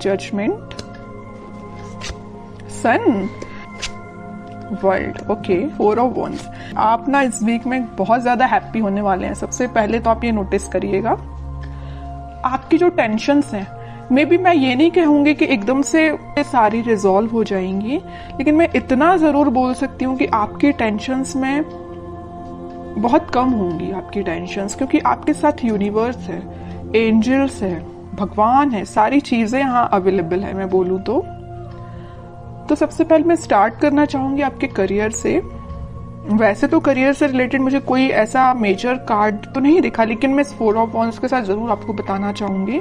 Judgement, sun, world. Okay, 4 of wands. आप ना इस वीक में बहुत ज्यादा हैप्पी होने वाले हैं। सबसे पहले तो आप ये नोटिस करिएगा, आपकी जो टेंशन्स हैं, मे बी मैं ये नहीं कहूंगी कि एकदम से सारी रिजॉल्व हो जाएंगी, लेकिन मैं इतना जरूर बोल सकती हूँ कि आपकी टेंशन्स में बहुत कम होंगी आपकी टेंशन्स, क्योंकि आपके साथ यूनिवर्स है, एंजल्स है, भगवान है, सारी चीजें यहाँ अवेलेबल है मैं बोलूँ तो सबसे पहले मैं स्टार्ट करना चाहूंगी आपके करियर से। वैसे तो करियर से रिलेटेड मुझे कोई ऐसा मेजर कार्ड तो नहीं दिखा, लेकिन मैं इस 4 ऑफ वॉन्ड्स के साथ जरूर आपको बताना चाहूंगी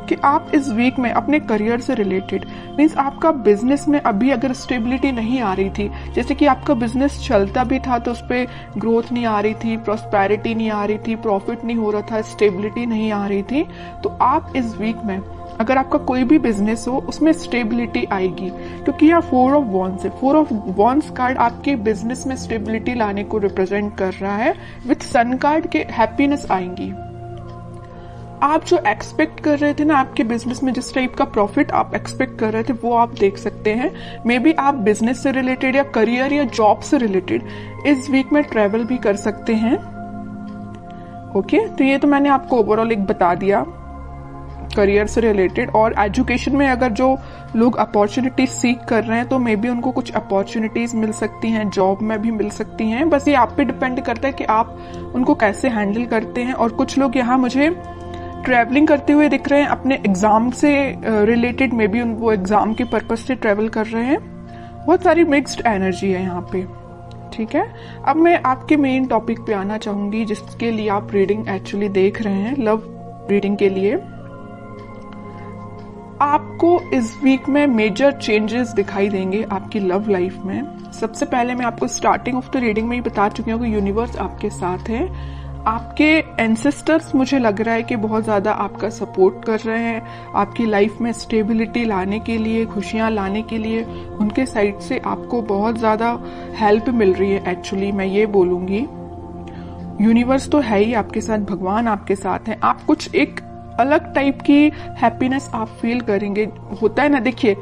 कि आप इस वीक में अपने करियर से रिलेटेड, मीन्स आपका बिजनेस में अभी अगर स्टेबिलिटी नहीं आ रही थी, जैसे कि आपका बिजनेस चलता भी था तो उस पर ग्रोथ नहीं आ रही थी, प्रॉस्पेरिटी नहीं आ रही थी, प्रॉफिट नहीं हो रहा था, स्टेबिलिटी नहीं आ रही थी, तो आप इस वीक में अगर आपका कोई भी बिजनेस हो उसमें स्टेबिलिटी आएगी, क्योंकि यहाँ 4 ऑफ वॉन्ड्स है। 4 ऑफ वॉन्ड्स कार्ड आपके बिजनेस में स्टेबिलिटी लाने को रिप्रेजेंट कर रहा है। विथ सन कार्ड के हैप्पीनेस आएंगी। आप जो एक्सपेक्ट कर रहे थे ना आपके बिजनेस में, जिस टाइप का प्रॉफिट आप एक्सपेक्ट कर रहे थे वो आप देख सकते हैं। मे बी आप बिजनेस से रिलेटेड या करियर या जॉब से रिलेटेड इस वीक में ट्रेवल भी कर सकते हैं। ओके, तो ये तो मैंने आपको ओवरऑल एक बता दिया करियर से रिलेटेड। और एजुकेशन में अगर जो लोग अपॉर्चुनिटीज सीख कर रहे हैं तो मे बी उनको कुछ अपॉर्चुनिटीज मिल सकती हैं, जॉब में भी मिल सकती हैं। बस ये आप पे डिपेंड करता है कि आप उनको कैसे हैंडल करते हैं। और कुछ लोग यहाँ मुझे ट्रैवलिंग करते हुए दिख रहे हैं अपने एग्जाम से रिलेटेड, मे बी वो एग्जाम के पर्पज से ट्रैवल कर रहे हैं। बहुत सारी मिक्स्ड एनर्जी है यहाँ पे, ठीक है। अब मैं आपके मेन टॉपिक पे आना चाहूंगी जिसके लिए आप रीडिंग एक्चुअली देख रहे हैं, लव रीडिंग के लिए। आपको इस वीक में मेजर चेंजेस दिखाई देंगे आपकी लव लाइफ में। सबसे पहले मैं आपको स्टार्टिंग ऑफ द रीडिंग में ही बता चुकी हूँ कि यूनिवर्स आपके साथ है। आपके एंसेस्टर्स मुझे लग रहा है कि बहुत ज्यादा आपका सपोर्ट कर रहे हैं आपकी लाइफ में स्टेबिलिटी लाने के लिए, खुशियां लाने के लिए। उनके साइड से आपको बहुत ज्यादा हेल्प मिल रही है। एक्चुअली मैं ये बोलूंगी यूनिवर्स तो है ही आपके साथ, भगवान आपके साथ है। आप कुछ एक अलग टाइप की हैप्पीनेस आप फील करेंगे। होता है ना, देखिए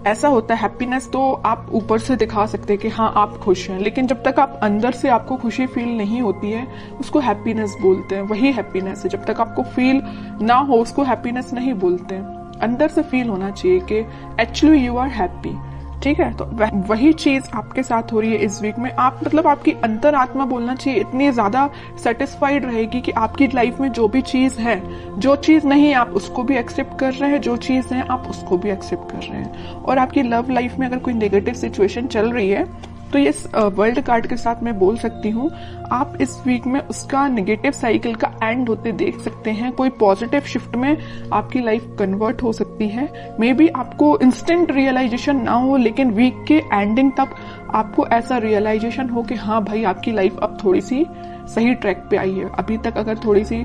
ऐसा होता है, हैप्पीनेस तो आप ऊपर से दिखा सकते हैं कि हाँ आप खुश हैं, लेकिन जब तक आप अंदर से आपको खुशी फील नहीं होती है उसको हैप्पीनेस बोलते हैं। वही हैप्पीनेस है, जब तक आपको फील ना हो उसको हैप्पीनेस नहीं बोलते हैं। अंदर से फील होना चाहिए कि एक्चुअली यू आर हैप्पी, ठीक है। तो वही चीज आपके साथ हो रही है इस वीक में। आप मतलब आपकी अंतरात्मा बोलना चाहिए इतनी ज्यादा सेटिस्फाइड रहेगी कि आपकी लाइफ में जो भी चीज है, जो चीज नहीं है आप उसको भी एक्सेप्ट कर रहे हैं, जो चीज है आप उसको भी एक्सेप्ट कर रहे हैं। और आपकी लव लाइफ में अगर कोई नेगेटिव सिचुएशन चल रही है तो ये वर्ल्ड कार्ड के साथ मैं बोल सकती हूँ आप इस वीक में उसका नेगेटिव साइकिल का एंड होते देख सकते हैं। कोई पॉजिटिव शिफ्ट में आपकी लाइफ कन्वर्ट हो सकती है। मे बी आपको इंस्टेंट रियलाइजेशन ना हो, लेकिन वीक के एंडिंग तक आपको ऐसा रियलाइजेशन हो कि हाँ भाई आपकी लाइफ अब थोड़ी सी सही ट्रैक पे आई है। अभी तक अगर थोड़ी सी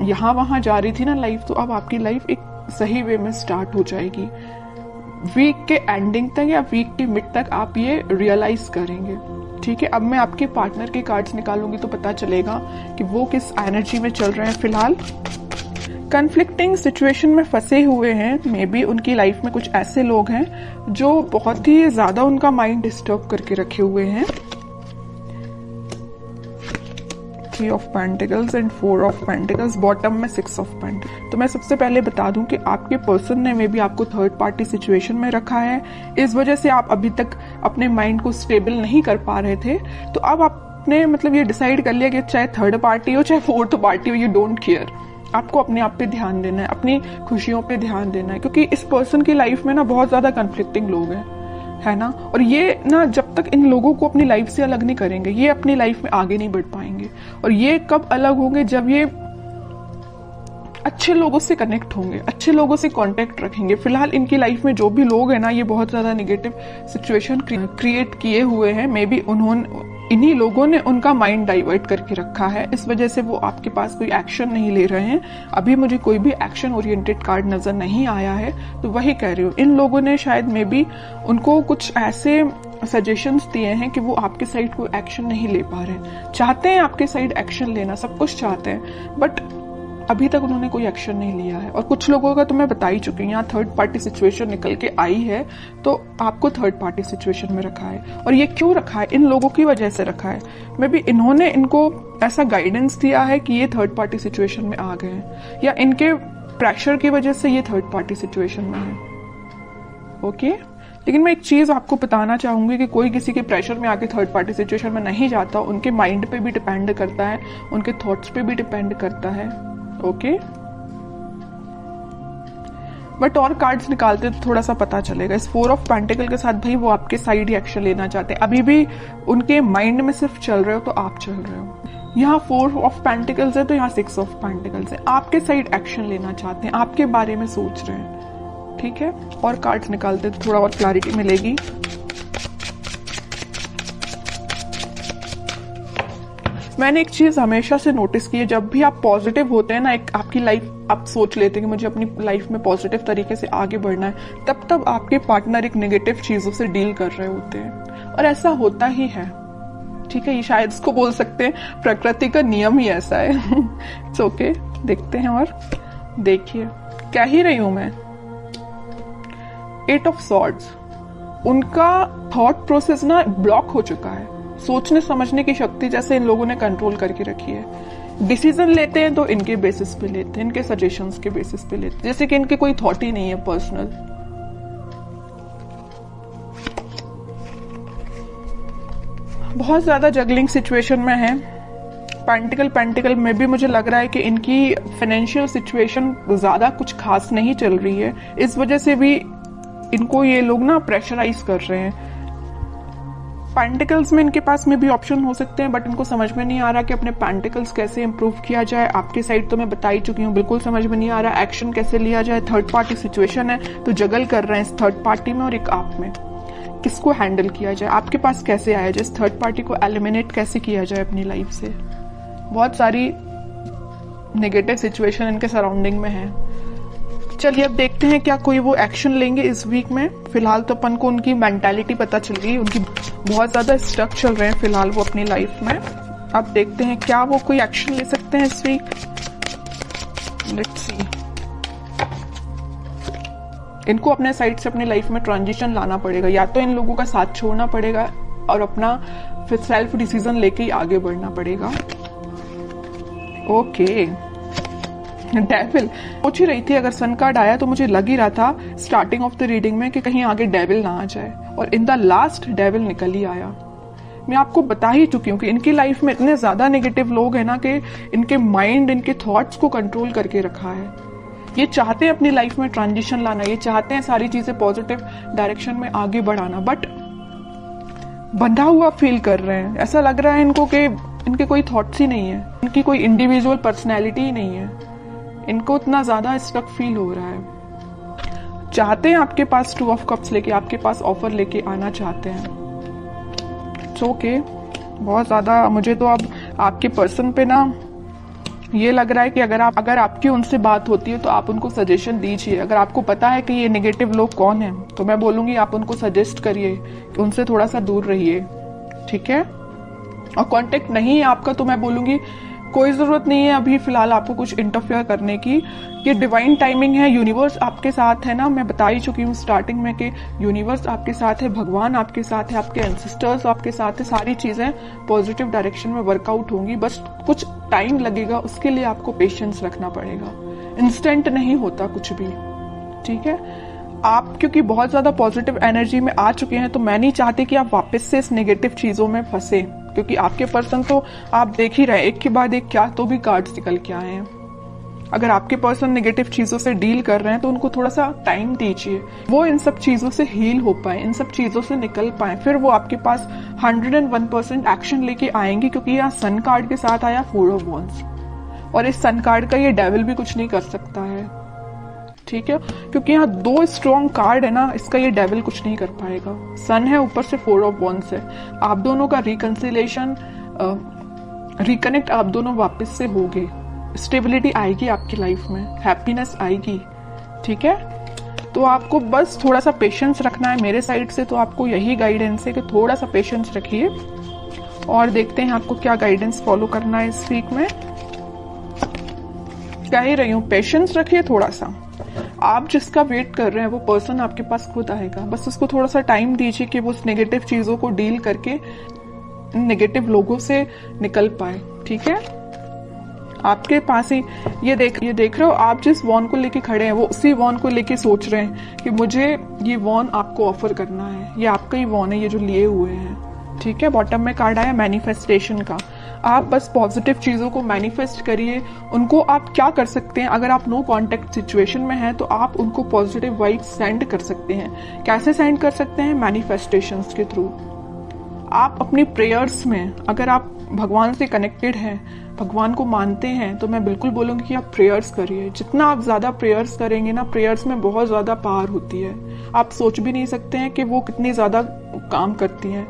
यहाँ वहां जा रही थी ना लाइफ, तो अब आपकी लाइफ एक सही वे में स्टार्ट हो जाएगी। वीक के एंडिंग तक या वीक के मिड तक आप ये रियलाइज करेंगे, ठीक है। अब मैं आपके पार्टनर के कार्ड्स निकालूंगी तो पता चलेगा कि वो किस एनर्जी में चल रहे हैं फिलहाल। कन्फ्लिक्टिंग सिचुएशन में फंसे हुए हैं। मे बी उनकी लाइफ में कुछ ऐसे लोग हैं जो बहुत ही ज्यादा उनका माइंड डिस्टर्ब करके रखे हुए हैं। 3 of pentacles and 4 of pentacles, bottom में 6 ऑफ पेंटिकल्स। तो मैं सबसे पहले बता दूं कि आपके पर्सन ने मे बी आपको थर्ड पार्टी सिचुएशन में रखा है। इस वजह से आप अभी तक अपने माइंड को स्टेबल नहीं कर पा रहे थे। तो अब आपने मतलब ये डिसाइड कर लिया कि चाहे थर्ड पार्टी हो चाहे फोर्थ पार्टी हो, यू डोंट केयर। आपको अपने आप पे ध्यान देना है, अपनी खुशियों पे ध्यान देना है, क्योंकि इस पर्सन की लाइफ में ना बहुत ज्यादा कन्फ्लिक्टिंग लोग हैं, है ना। और ये ना जब तक इन लोगों को अपनी लाइफ से अलग नहीं करेंगे, ये अपनी लाइफ में आगे नहीं बढ़ पाएंगे। और ये कब अलग होंगे, जब ये अच्छे लोगों से कनेक्ट होंगे, अच्छे लोगों से कांटेक्ट रखेंगे। फिलहाल इनकी लाइफ में जो भी लोग हैं ना, ये बहुत ज्यादा नेगेटिव सिचुएशन क्रिएट किए हुए हैं। मे बी इन्हीं लोगों ने उनका माइंड डाइवर्ट करके रखा है। इस वजह से वो आपके पास कोई एक्शन नहीं ले रहे हैं। अभी मुझे कोई भी एक्शन ओरिएंटेड कार्ड नजर नहीं आया है, तो वही कह रही हूँ। इन लोगों ने शायद मे बी उनको कुछ ऐसे सजेशंस दिए हैं कि वो आपके साइड कोई एक्शन नहीं ले पा रहे हैं। चाहते हैं आपके साइड एक्शन लेना, सब कुछ चाहते हैं, बट अभी तक उन्होंने कोई एक्शन नहीं लिया है। और कुछ लोगों का तो मैं बता ही चुकी हूँ, यहाँ थर्ड पार्टी सिचुएशन निकल के आई है, तो आपको थर्ड पार्टी सिचुएशन में रखा है। और ये क्यों रखा है? इन लोगों की वजह से रखा है। मे बी इन्होंने इनको ऐसा गाइडेंस दिया है कि ये थर्ड पार्टी सिचुएशन में आ गए हैं, या इनके प्रेशर की वजह से ये थर्ड पार्टी सिचुएशन में है। ओके, लेकिन मैं एक चीज आपको बताना चाहूंगी कि कोई किसी के प्रेशर में आके थर्ड पार्टी सिचुएशन में नहीं जाता। उनके माइंड पे भी डिपेंड करता है, उनके थॉट्स पे भी डिपेंड करता है। ओके, बट और कार्ड्स निकालते तो थोड़ा सा पता चलेगा। इस 4 ऑफ पेंटिकल के साथ भाई वो आपके साइड ही एक्शन लेना चाहते हैं। अभी भी उनके माइंड में सिर्फ चल रहे हो तो आप चल रहे हो। यहाँ 4 ऑफ पेंटिकल्स है तो यहाँ 6 ऑफ पेंटिकल्स है। आपके साइड एक्शन लेना चाहते हैं, आपके बारे में सोच रहे हैं। ठीक है, और कार्ड्स निकालते तो थोड़ा और क्लैरिटी मिलेगी। मैंने एक चीज हमेशा से नोटिस की है, जब भी आप पॉजिटिव होते हैं ना, एक आपकी लाइफ आप सोच लेते हैं कि मुझे अपनी लाइफ में पॉजिटिव तरीके से आगे बढ़ना है, तब आपके पार्टनर एक नेगेटिव चीजों से डील कर रहे होते हैं। और ऐसा होता ही है। ठीक है, ये शायद इसको बोल सकते हैं प्रकृति का नियम ही ऐसा है। इट्स ओके, देखते हैं। और देखिए क्या ही रही हूं मैं। 8 ऑफ सॉर्ड्स, उनका थॉट प्रोसेस ना ब्लॉक हो चुका है। सोचने समझने की शक्ति जैसे इन लोगों ने कंट्रोल करके रखी है। डिसीजन लेते हैं तो इनके बेसिस पे लेते हैं, इनके सजेशंस के बेसिस पे लेते हैं, जैसे कि इनके कोई थॉट ही नहीं है पर्सनल। बहुत ज्यादा जगलिंग सिचुएशन में है। पेंटिकल में भी मुझे लग रहा है कि इनकी फाइनेंशियल सिचुएशन ज्यादा कुछ खास नहीं चल रही है। इस वजह से भी इनको ये लोग ना प्रेशराइज कर रहे हैं। पेंटिकल्स में इनके पास में भी ऑप्शन हो सकते हैं, बट इनको समझ में नहीं आ रहा कि अपने पेंटिकल्स कैसे इंप्रूव किया जाए। आपकी साइड तो मैं बता ही चुकी हूँ, बिल्कुल समझ में नहीं आ रहा एक्शन कैसे लिया जाए। थर्ड पार्टी सिचुएशन है तो जगल कर रहे हैं इस थर्ड पार्टी में और एक आप में। किसको हैंडल किया जाए, आपके पास कैसे आया जाए, इस थर्ड पार्टी को एलिमिनेट कैसे किया जाए अपनी लाइफ से। बहुत सारी नेगेटिव सिचुएशन इनके सराउंडिंग में है। चलिए अब देखते हैं क्या कोई वो एक्शन लेंगे इस वीक में। फिलहाल तो अपन को उनकी मेंटालिटी पता चल गई, उनकी बहुत ज्यादा स्टक चल रहे हैं फिलहाल वो अपनी लाइफ में। अब देखते हैं क्या वो कोई एक्शन ले सकते हैं इस वीक। Let's see. इनको अपने साइड से अपनी लाइफ में ट्रांजिशन लाना पड़ेगा, या तो इन लोगों का साथ छोड़ना पड़ेगा और अपना फिर सेल्फ डिसीजन लेके ही आगे बढ़ना पड़ेगा। ओके, डेविल सोच ही रही थी, अगर सन कार्ड आया तो मुझे लग ही रहा था स्टार्टिंग ऑफ द रीडिंग में कि कहीं आगे डेविल ना आ जाए, और इन द लास्ट डेविल निकल ही आया। मैं आपको बता ही चुकी हूँ कि इनकी लाइफ में इतने ज्यादा नेगेटिव लोग हैं ना कि इनके माइंड इनके थॉट्स को कंट्रोल करके रखा है। ये चाहते हैं अपनी लाइफ में ट्रांजिशन लाना, ये चाहते हैं सारी चीजें पॉजिटिव डायरेक्शन में आगे बढ़ाना, बट बंधा हुआ फील कर रहे हैं। ऐसा लग रहा है इनको कि इनके कोई थॉट्स ही नहीं है, इनकी कोई इंडिविजुअल पर्सनैलिटी ही नहीं है। इनको इतना ज्यादा स्टक फील हो रहा है। चाहते हैं आपके पास 2 ऑफ कप्स लेके, आपके पास ऑफर लेके आना चाहते हैं। ओके, बहुत ज्यादा मुझे तो अब आपके पर्सन पे ना ये लग रहा है कि अगर आपकी उनसे बात होती है तो आप उनको सजेशन दीजिए। अगर आपको पता है कि ये नेगेटिव लोग कौन हैं तो मैं बोलूंगी आप उनको सजेस्ट करिए कि उनसे थोड़ा सा दूर रहिए। ठीक है, और कांटेक्ट नहीं है आपका तो मैं बोलूंगी कोई जरूरत नहीं है अभी फिलहाल आपको कुछ इंटरफेयर करने की। ये डिवाइन टाइमिंग है, यूनिवर्स आपके साथ है ना। मैं बता ही चुकी हूँ स्टार्टिंग में कि यूनिवर्स आपके साथ है, भगवान आपके साथ है, आपके एंसेस्टर्स आपके साथ है। सारी चीजें पॉजिटिव डायरेक्शन में वर्कआउट होंगी, बस कुछ टाइम लगेगा, उसके लिए आपको पेशेंस रखना पड़ेगा। इंस्टेंट नहीं होता कुछ भी। ठीक है, आप क्योंकि बहुत ज्यादा पॉजिटिव एनर्जी में आ चुके हैं तो मैं नहीं चाहती कि आप वापस से इस नेगेटिव चीजों में फंसे, क्योंकि आपके पर्सन तो आप देख ही रहे एक के बाद एक क्या तो भी कार्ड्स निकल के आए हैं। अगर आपके पर्सन नेगेटिव चीजों से डील कर रहे हैं तो उनको थोड़ा सा टाइम दीजिए, वो इन सब चीजों से हील हो पाए, इन सब चीजों से निकल पाए, फिर वो आपके पास 101% एक्शन लेके आएंगे। क्योंकि यहाँ सन कार्ड के साथ आया 4 ऑफ वॉन्ड्स, और इस सन कार्ड का ये डेविल भी कुछ नहीं कर सकता है। ठीक है, क्योंकि यहाँ 2 स्ट्रॉन्ग कार्ड है ना, इसका ये डेविल कुछ नहीं कर पाएगा। सन है, ऊपर से 4 ऑफ वॉन्ड्स है। आप दोनों का रिकंसिलेशन, रिकनेक्ट आप दोनों वापस से होगे, स्टेबिलिटी आएगी आपकी लाइफ में, हैप्पीनेस आएगी। ठीक है, तो आपको बस थोड़ा सा पेशेंस रखना है मेरे साइड से। तो आपको यही गाइडेंस है कि थोड़ा सा पेशेंस रखिए, और देखते हैं आपको क्या गाइडेंस फॉलो करना है इस वीक में। कह ही रही हूँ, पेशेंस रखिए थोड़ा सा। आप जिसका वेट कर रहे हैं वो पर्सन आपके पास खुद आएगा, बस उसको थोड़ा सा टाइम दीजिए कि वो उस नेगेटिव चीजों को डील करके नेगेटिव लोगों से निकल पाए। ठीक है, आपके पास ही ये देख रहे हो, आप जिस वॉन को लेके खड़े हैं वो उसी वॉन को लेके सोच रहे हैं कि मुझे ये वॉन आपको ऑफर करना है, ये आपका ही वॉन है ये जो लिए हुए हैं। ठीक है, बॉटम में कार्ड आया मैनिफेस्टेशन का। आप बस पॉजिटिव चीजों को मैनिफेस्ट करिए। उनको आप क्या कर सकते हैं, अगर आप नो कॉन्टेक्ट सिचुएशन में हैं तो आप उनको पॉजिटिव वाइब्स सेंड कर सकते हैं। कैसे सेंड कर सकते हैं? मैनिफेस्टेशंस के थ्रू। आप अपनी प्रेयर्स में, अगर आप भगवान से कनेक्टेड हैं, भगवान को मानते हैं, तो मैं बिल्कुल बोलूंगी कि आप प्रेयर्स करिए। जितना आप ज्यादा प्रेयर्स करेंगे ना, प्रेयर्स में बहुत ज्यादा पावर होती है। आप सोच भी नहीं सकते हैं कि वो कितनी ज्यादा काम करती हैं।